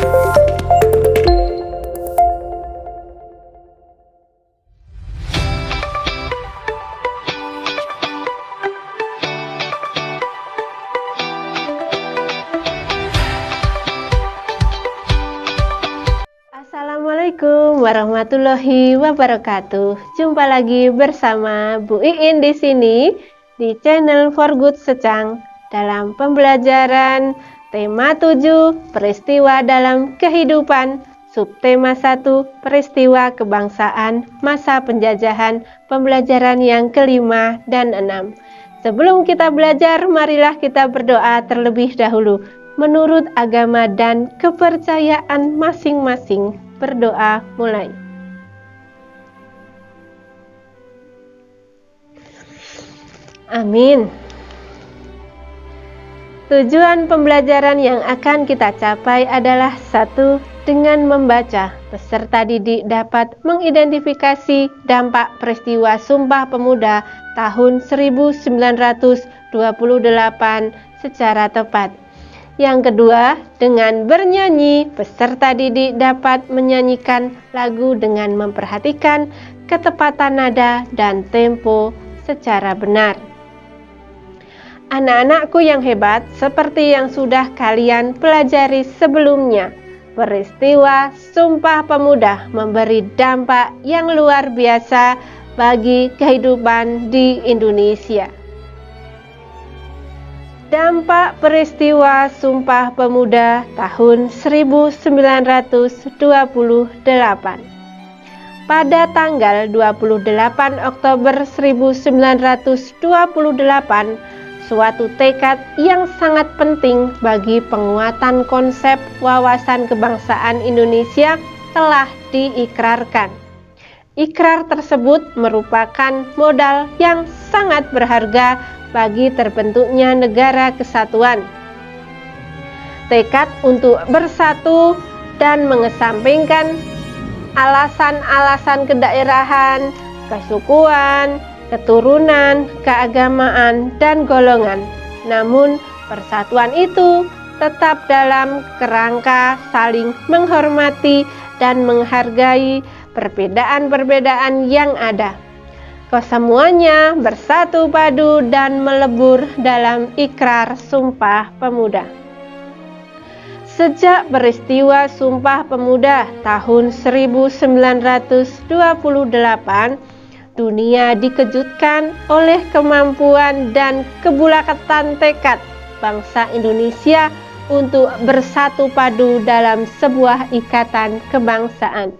Assalamualaikum warahmatullahi wabarakatuh. Jumpa lagi bersama Bu Iin di sini di channel For Good Secang dalam pembelajaran tema 7 peristiwa dalam kehidupan, subtema 1 peristiwa kebangsaan masa penjajahan, pembelajaran yang kelima dan 6. Sebelum kita belajar, marilah kita berdoa terlebih dahulu menurut agama dan kepercayaan masing-masing. Berdoa mulai. Amin. Tujuan pembelajaran yang akan kita capai adalah 1. Dengan membaca, peserta didik dapat mengidentifikasi dampak peristiwa Sumpah Pemuda tahun 1928 secara tepat. Yang kedua, dengan bernyanyi, peserta didik dapat menyanyikan lagu dengan memperhatikan ketepatan nada dan tempo secara benar. Anak-anakku yang hebat, seperti yang sudah kalian pelajari sebelumnya, peristiwa Sumpah Pemuda memberi dampak yang luar biasa bagi kehidupan di Indonesia. Dampak peristiwa Sumpah Pemuda tahun 1928. Pada tanggal 28 Oktober 1928, suatu tekad yang sangat penting bagi penguatan konsep wawasan kebangsaan Indonesia telah diikrarkan. Ikrar tersebut merupakan modal yang sangat berharga bagi terbentuknya negara kesatuan. Tekad untuk bersatu dan mengesampingkan alasan-alasan kedaerahan, kesukuan, keturunan, keagamaan, dan golongan. Namun, persatuan itu tetap dalam kerangka saling menghormati dan menghargai perbedaan-perbedaan yang ada. Kesemuanya bersatu padu dan melebur dalam ikrar Sumpah Pemuda. Sejak peristiwa Sumpah Pemuda tahun 1928, dunia dikejutkan oleh kemampuan dan kebulakatan tekad bangsa Indonesia untuk bersatu padu dalam sebuah ikatan kebangsaan.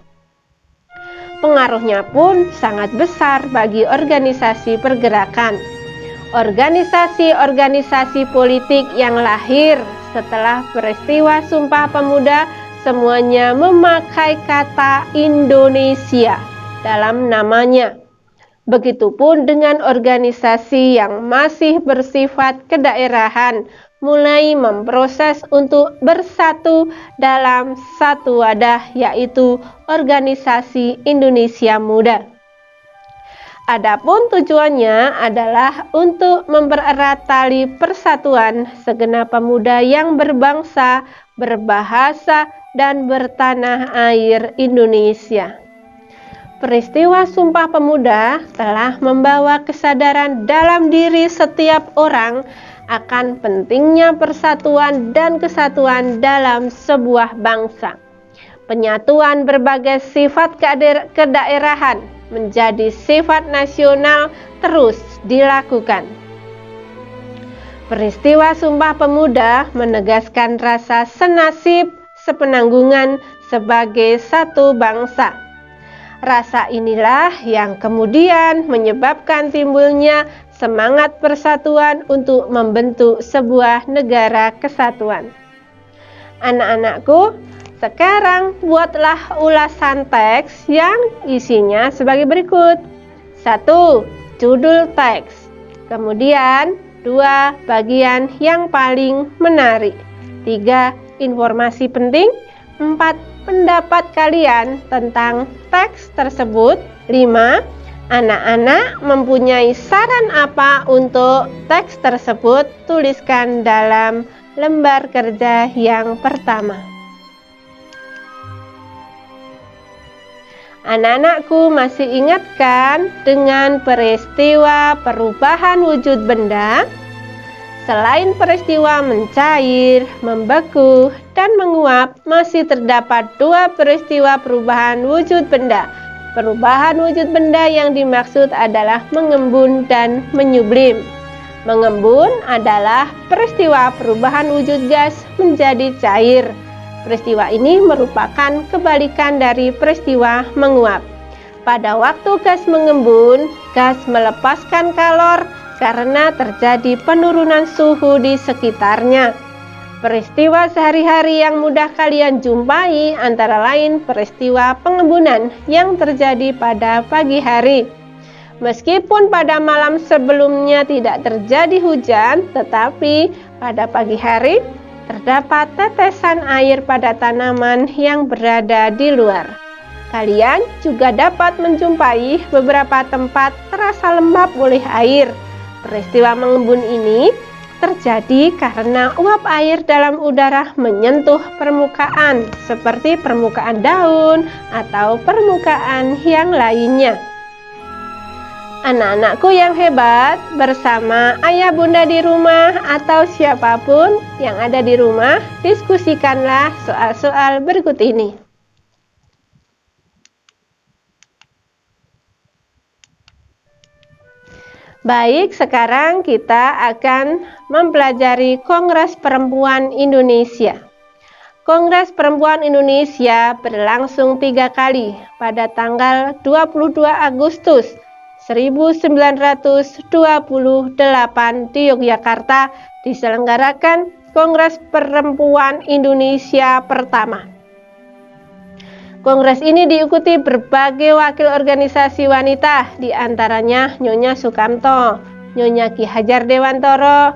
Pengaruhnya pun sangat besar bagi organisasi pergerakan. Organisasi-organisasi politik yang lahir setelah peristiwa Sumpah Pemuda semuanya memakai kata Indonesia dalam namanya. Begitupun dengan organisasi yang masih bersifat kedaerahan, mulai memproses untuk bersatu dalam satu wadah, yaitu Organisasi Indonesia Muda. Adapun tujuannya adalah untuk mempererat tali persatuan segenap pemuda yang berbangsa, berbahasa, dan bertanah air Indonesia. Peristiwa Sumpah Pemuda telah membawa kesadaran dalam diri setiap orang akan pentingnya persatuan dan kesatuan dalam sebuah bangsa. Penyatuan berbagai sifat kedaerahan menjadi sifat nasional terus dilakukan. Peristiwa Sumpah Pemuda menegaskan rasa senasib, sepenanggungan sebagai satu bangsa. Rasa inilah yang kemudian menyebabkan timbulnya semangat persatuan untuk membentuk sebuah negara kesatuan. Anak-anakku, sekarang buatlah ulasan teks yang isinya sebagai berikut. 1. Judul teks. Kemudian 2. Bagian yang paling menarik. 3. Informasi penting. 4. Pendapat kalian tentang teks tersebut. 5. Anak-anak mempunyai saran apa untuk teks tersebut? Tuliskan dalam lembar kerja yang pertama. Anak-anakku masih ingatkan dengan peristiwa perubahan wujud benda? Selain peristiwa mencair, membeku, dan menguap, masih terdapat dua peristiwa perubahan wujud benda. Perubahan wujud benda yang dimaksud adalah mengembun dan menyublim. Mengembun adalah peristiwa perubahan wujud gas menjadi cair. Peristiwa ini merupakan kebalikan dari peristiwa menguap. Pada waktu gas mengembun, gas melepaskan kalor karena terjadi penurunan suhu di sekitarnya. Peristiwa sehari-hari yang mudah kalian jumpai antara lain peristiwa pengembunan yang terjadi pada pagi hari. Meskipun pada malam sebelumnya tidak terjadi hujan, tetapi pada pagi hari terdapat tetesan air pada tanaman yang berada di luar. Kalian juga dapat menjumpai beberapa tempat terasa lembab oleh air. Peristiwa mengembun ini terjadi karena uap air dalam udara menyentuh permukaan, seperti permukaan daun atau permukaan yang lainnya. Anak-anakku yang hebat, bersama ayah bunda di rumah atau siapapun yang ada di rumah, diskusikanlah soal-soal berikut ini. Baik, sekarang kita akan mempelajari Kongres Perempuan Indonesia. Kongres Perempuan Indonesia berlangsung 3 kali pada tanggal 22 Agustus 1928 di Yogyakarta diselenggarakan Kongres Perempuan Indonesia pertama. Kongres ini diikuti berbagai wakil organisasi wanita, di antaranya Nyonya Sukamto, Nyonya Ki Hajar Dewantoro,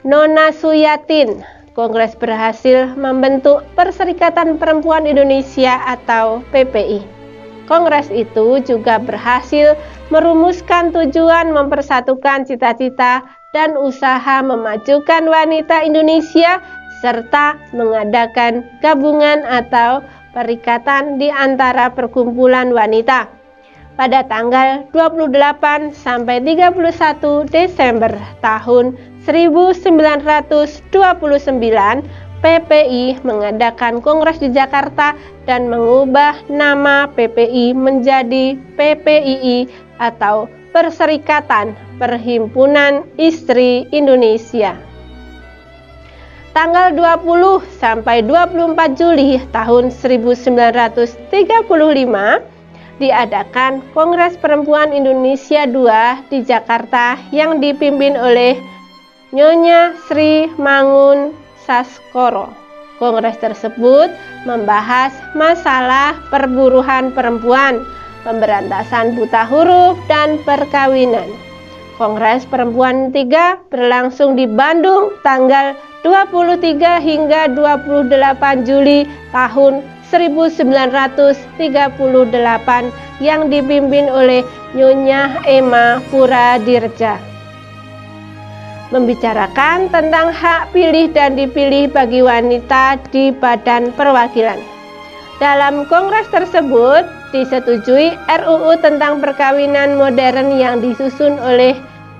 Nona Suyatin. Kongres berhasil membentuk Perserikatan Perempuan Indonesia atau PPI. Kongres itu juga berhasil merumuskan tujuan mempersatukan cita-cita dan usaha memajukan wanita Indonesia serta mengadakan gabungan atau perikatan di antara perkumpulan wanita. Pada tanggal 28 sampai 31 Desember tahun 1929, PPI mengadakan kongres di Jakarta dan mengubah nama PPI menjadi PPII atau Perserikatan Perhimpunan Istri Indonesia. Tanggal 20 sampai 24 Juli tahun 1935 diadakan Kongres Perempuan Indonesia II di Jakarta yang dipimpin oleh Nyonya Sri Mangun Saskoro. Kongres tersebut membahas masalah perburuhan perempuan, pemberantasan buta huruf, dan perkawinan. Kongres Perempuan III berlangsung di Bandung tanggal 23 hingga 28 Juli tahun 1938 yang dipimpin oleh Nyonya Emma Puradirja. Membicarakan tentang hak pilih dan dipilih bagi wanita di Badan Perwakilan. Dalam kongres tersebut disetujui RUU tentang perkawinan modern yang disusun oleh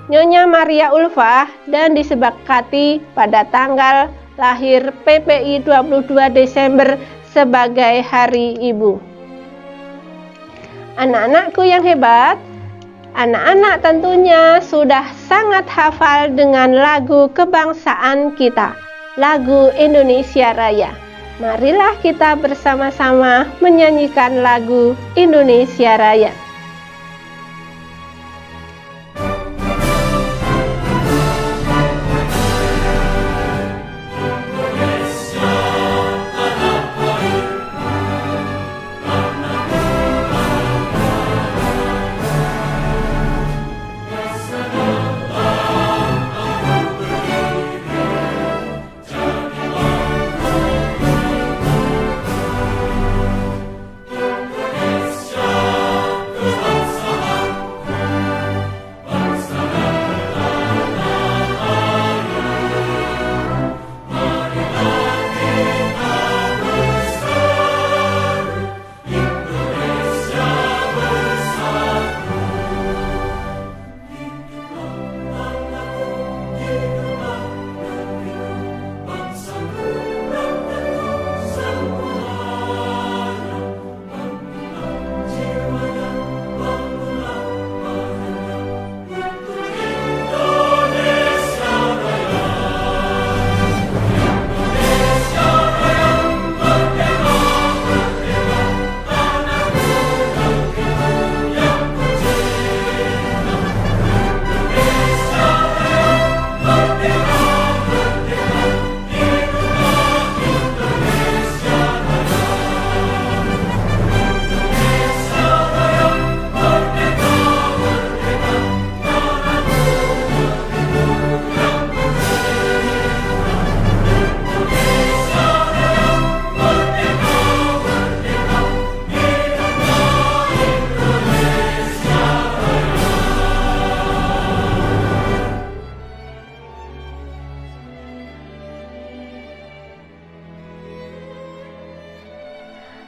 Nyonya Maria Ulfa dan disepakati pada tanggal lahir PPI 22 Desember sebagai Hari Ibu. Anak-anakku yang hebat, anak-anak tentunya sudah sangat hafal dengan lagu kebangsaan kita, lagu Indonesia Raya. Marilah kita bersama-sama menyanyikan lagu Indonesia Raya.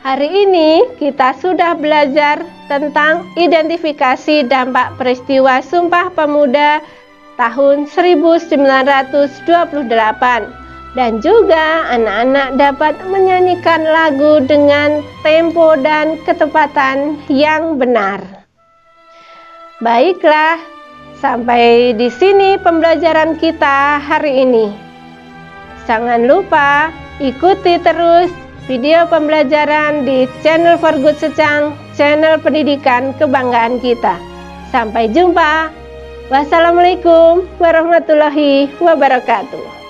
Hari ini kita sudah belajar tentang identifikasi dampak peristiwa Sumpah Pemuda tahun 1928 dan juga anak-anak dapat menyanyikan lagu dengan tempo dan ketepatan yang benar. Baiklah, sampai di sini pembelajaran kita hari ini. Jangan lupa ikuti terus video pembelajaran di channel For Good Secang, channel pendidikan kebanggaan kita. Sampai jumpa. Wassalamualaikum warahmatullahi wabarakatuh.